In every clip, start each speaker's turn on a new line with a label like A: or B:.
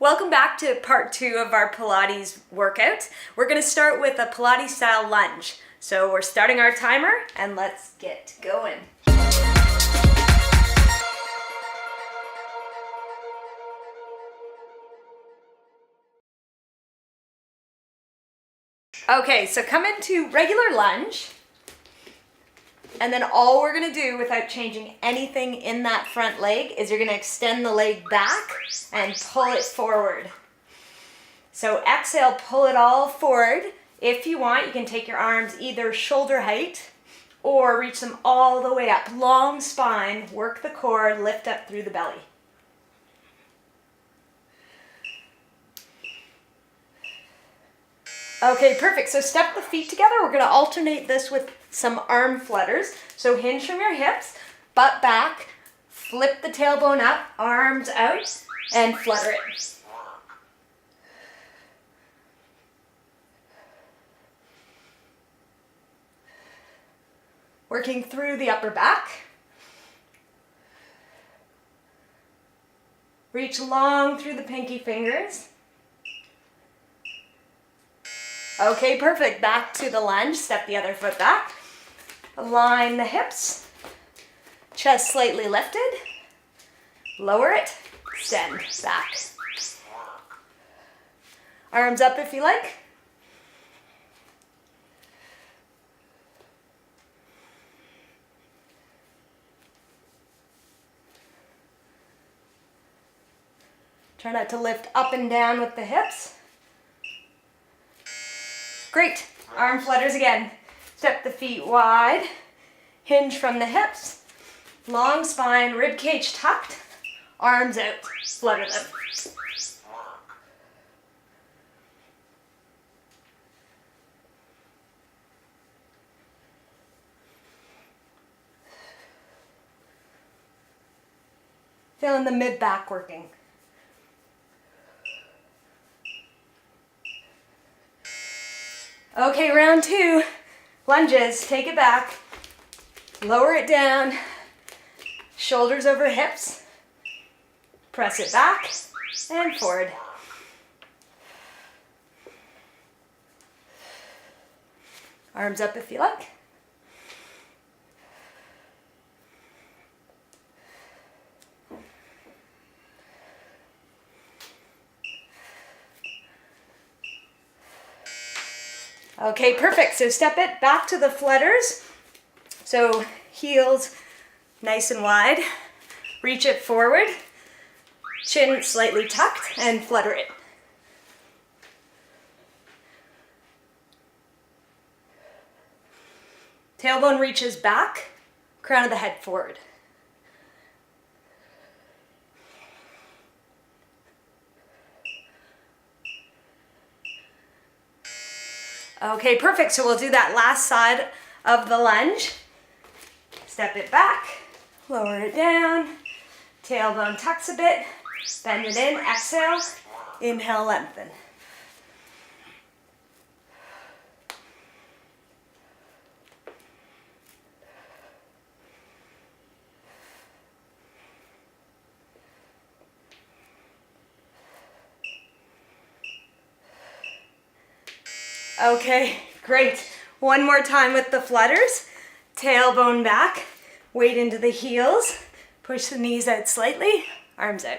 A: Welcome back to part 2 of our Pilates workout. We're going to start with a Pilates style lunge. So we're starting our timer and let's get going. Okay, so come into regular lunge. And then all we're gonna do without changing anything in that front leg is you're gonna extend the leg back and pull it forward. So exhale, pull it all forward. If you want, you can take your arms either shoulder height or reach them all the way up. Long spine, work the core, lift up through the belly. Okay, perfect. So step the feet together. We're gonna alternate this with some arm flutters. So hinge from your hips, butt back, flip the tailbone up, arms out, and flutter it. Working through the upper back. Reach long through the pinky fingers. Okay, perfect. Back to the lunge. Step the other foot back. Align the hips. Chest slightly lifted. Lower it. Extend back. Arms up if you like. Try not to lift up and down with the hips. Great. Arm flutters again. Step the feet wide. Hinge from the hips. Long spine, rib cage tucked. Arms out. Flutter them. Feeling the mid back working. Okay, round 2, lunges, take it back, lower it down, shoulders over hips, press it back and forward. Arms up if you like. Okay, perfect. So step it back to the flutters. So heels nice and wide. Reach it forward. Chin slightly tucked and flutter it. Tailbone reaches back. Crown of the head forward. Okay, perfect. So we'll do that last side of the lunge. Step it back, lower it down, tailbone tucks a bit, bend it in, exhale, inhale, lengthen. Okay, great. One more time with the flutters. Tailbone back, weight into the heels, push the knees out slightly, arms out.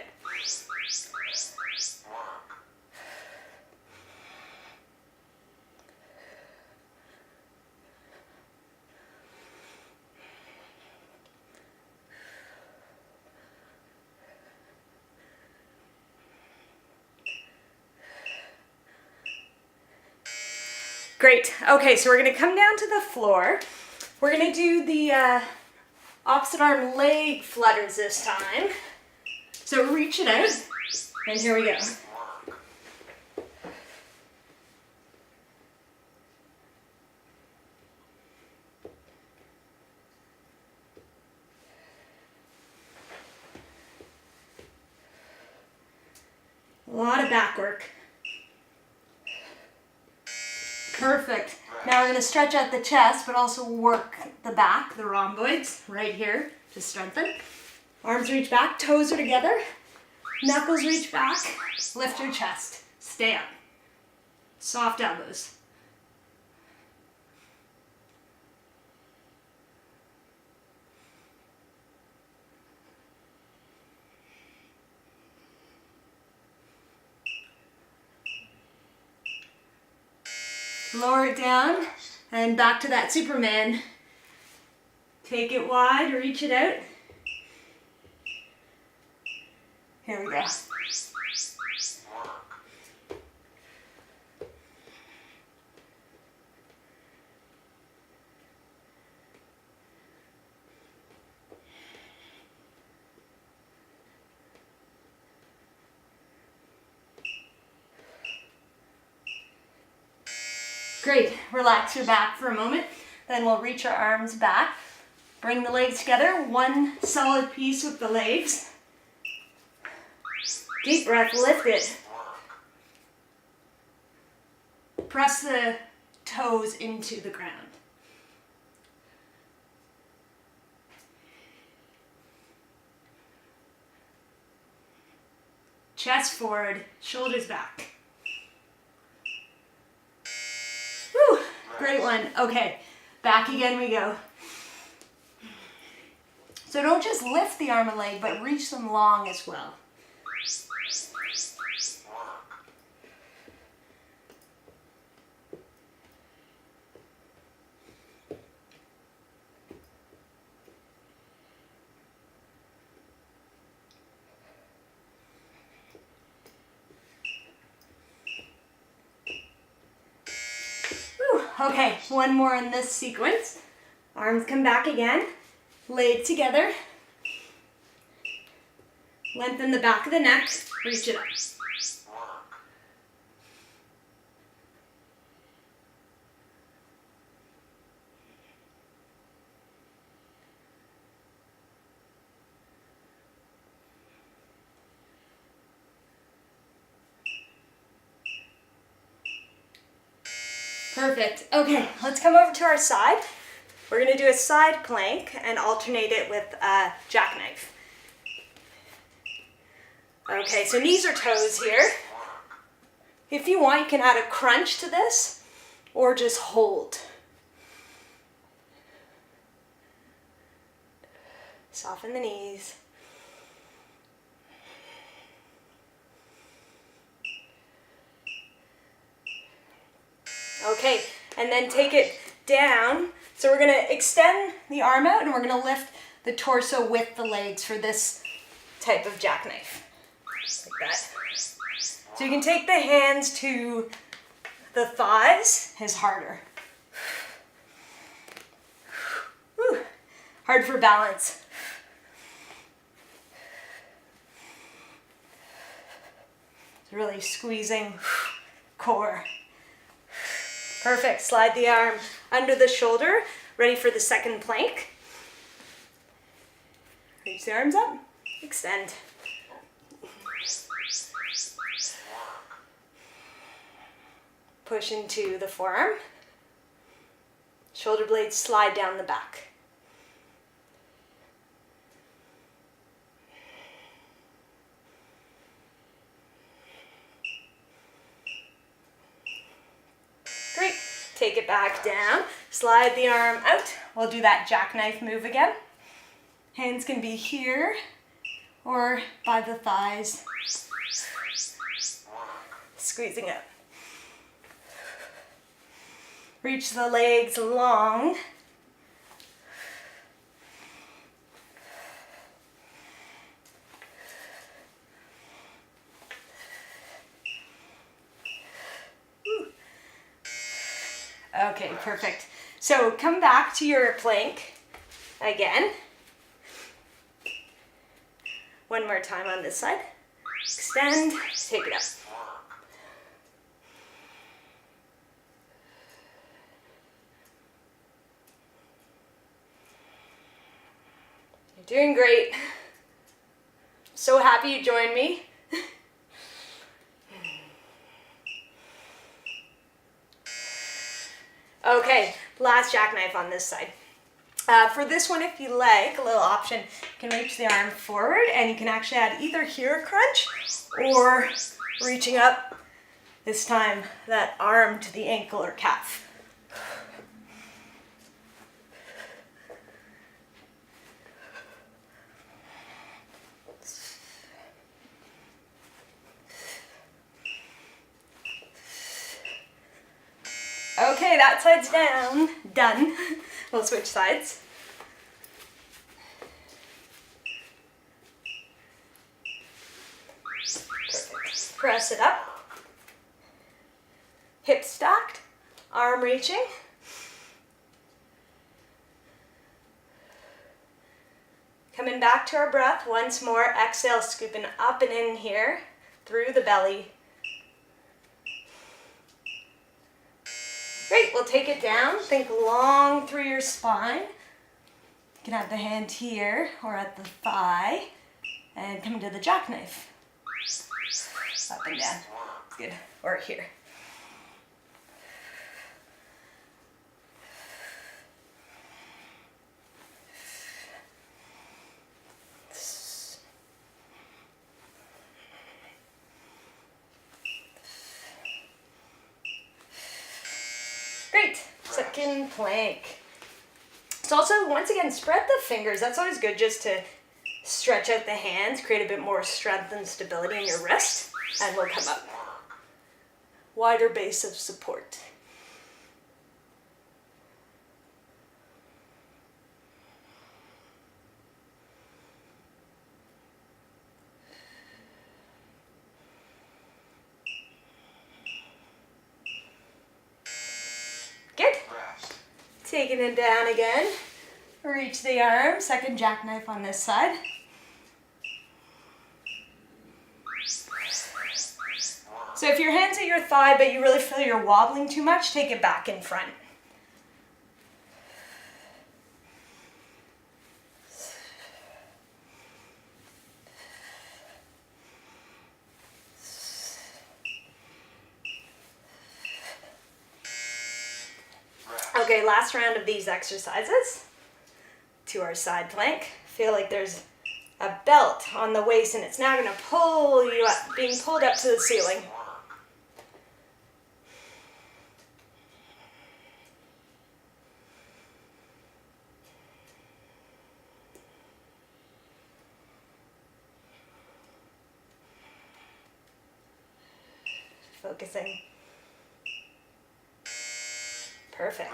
A: Great. Okay, so we're going to come down to the floor. We're going to do the opposite arm leg flutters this time. So reach it out, and here we go. A lot of back work. Perfect. Now we're going to stretch out the chest, but also work the back, the rhomboids, right here to strengthen. Arms reach back, toes are together. Knuckles reach back, lift your chest, stay up. Soft elbows. Lower it down and back to that Superman. Take it wide, reach it out. Here we go. Great, relax your back for a moment. Then we'll reach our arms back. Bring the legs together, one solid piece with the legs. Deep breath, lift it. Press the toes into the ground. Chest forward, shoulders back. Whew, great one. Okay, back again we go. So don't just lift the arm and leg, but reach them long as well. Whew, okay, one more in this sequence. Arms come back again. Laid together, lengthen the back of the neck, reach it up. Perfect. Okay, let's come over to our side. We're going to do a side plank and alternate it with a jackknife. Okay, so knees or toes here. If you want, you can add a crunch to this or just hold. Soften the knees. Okay, and then take it down. So we're going to extend the arm out and we're going to lift the torso with the legs for this type of jackknife. Like that. So you can take the hands to the thighs, is harder. Whew. Hard for balance. It's really squeezing core. Perfect. Slide the arm under the shoulder. Ready for the second plank. Reach the arms up. Extend. Push into the forearm. Shoulder blades slide down the back. Great. Take it back down. Slide the arm out. We'll do that jackknife move again. Hands can be here or by the thighs. Squeezing up. Reach the legs long. Okay, perfect. So come back to your plank again. One more time on this side. Extend, take it up. You're doing great. So happy you joined me. Okay, last jackknife on this side. For this one, if you like, a little option, you can reach the arm forward and you can actually add either here a crunch or reaching up, this time that arm to the ankle or calf. Okay, that side's down. Done. We'll switch sides. Perfect. Press it up. Hips stacked. Arm reaching. Coming back to our breath once more. Exhale, scooping up and in here through the belly. Great, we'll take it down. Think long through your spine. You can have the hand here or at the thigh and come to the jackknife. Up and down. Good. Or here. Great. Second plank. So also, once again, spread the fingers. That's always good just to stretch out the hands, create a bit more strength and stability in your wrist, and we'll come up. Wider base of support. Good. Taking it down again. Reach the arm. Second jackknife on this side. So if your hand's at your thigh but you really feel you're wobbling too much, take it back in front. Okay, last round of these exercises to our side plank. Feel like there's a belt on the waist and it's now going to pull you up, being pulled up to the ceiling. Focusing. Perfect.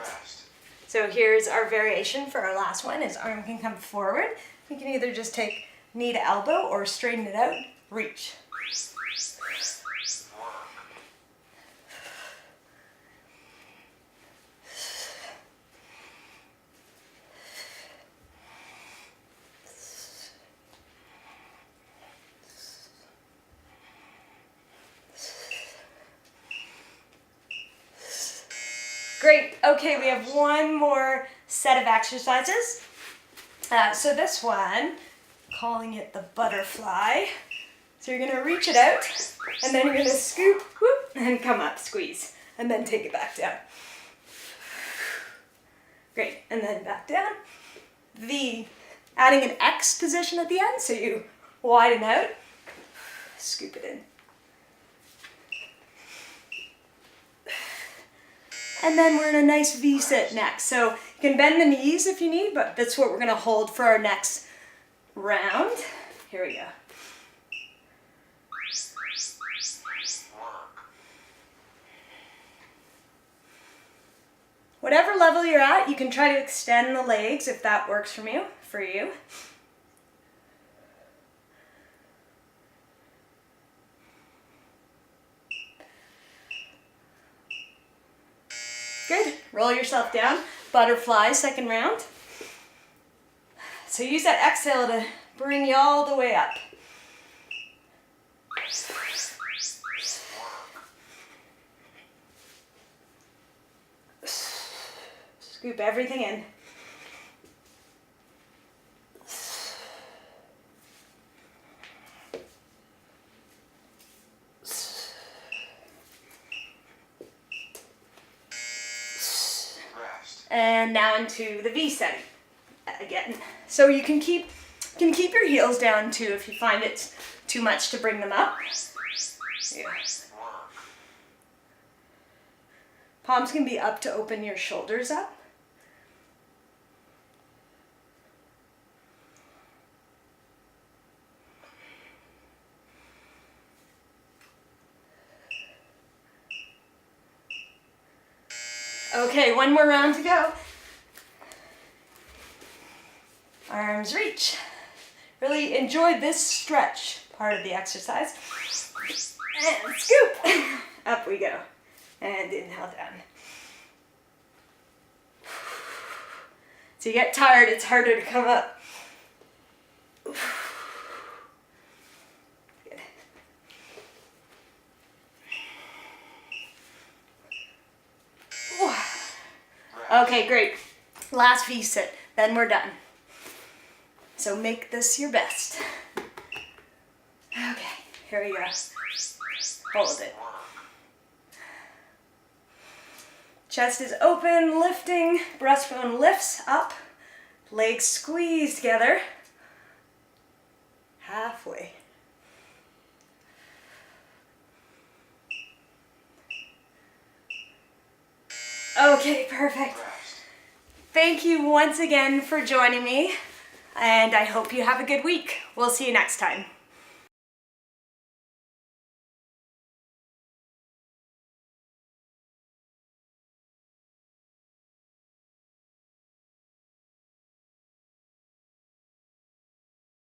A: So here's our variation for our last one, is arm can come forward. You can either just take knee to elbow or straighten it out, reach. Great. Okay, we have one more set of exercises. So this one, calling it the butterfly. So you're going to reach it out, and then you're going to scoop, whoop, and come up, squeeze, and then take it back down. Great, and then back down. Adding an X position at the end, so you widen out, scoop it in. And then we're in a nice V-sit next. So you can bend the knees if you need, but that's what we're going to hold for our next round. Here we go. Whatever level you're at, you can try to extend the legs if that works for you. Good. Roll yourself down. Butterfly, second round. So use that exhale to bring you all the way up. Scoop everything in. And now into the V setting. again. So you can keep your heels down too if you find it's too much to bring them up. Yeah. Palms can be up to open your shoulders up. Okay, one more round to go. Arms reach. Really enjoy this stretch part of the exercise. And scoop. Up we go. And inhale down. So you get tired, it's harder to come up. Good. Okay, great. Last V-sit, then we're done. So make this your best. Okay, here we go. Hold it. Chest is open, lifting, breastbone lifts up, legs squeeze together, halfway. Okay, perfect. Thank you once again for joining me, and I hope you have a good week. We'll see you next time.